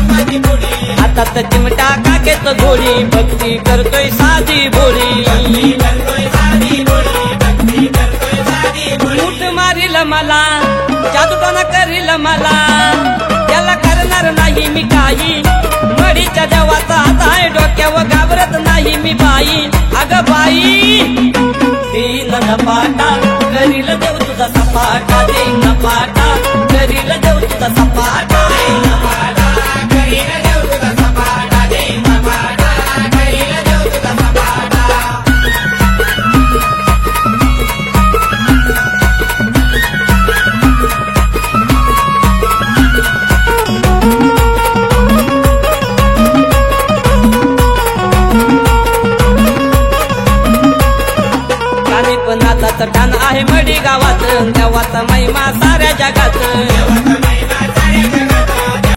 हातात चिमटा काकेत घोडी भक्ती करतोय साधी भोळी मूठ मारील मला जादूटोना करील मला त्याला करणार नाही मी काही मडीच्या देवाचा हात आहे डोक्यावर घाबरत नाही मी बाई अग बाई देईल नपाटा करील देव तुझा सपाटा देईल नपाटा करील देव तुझा सपाटा ठाण आहे मडी गावात देवाचा महिमा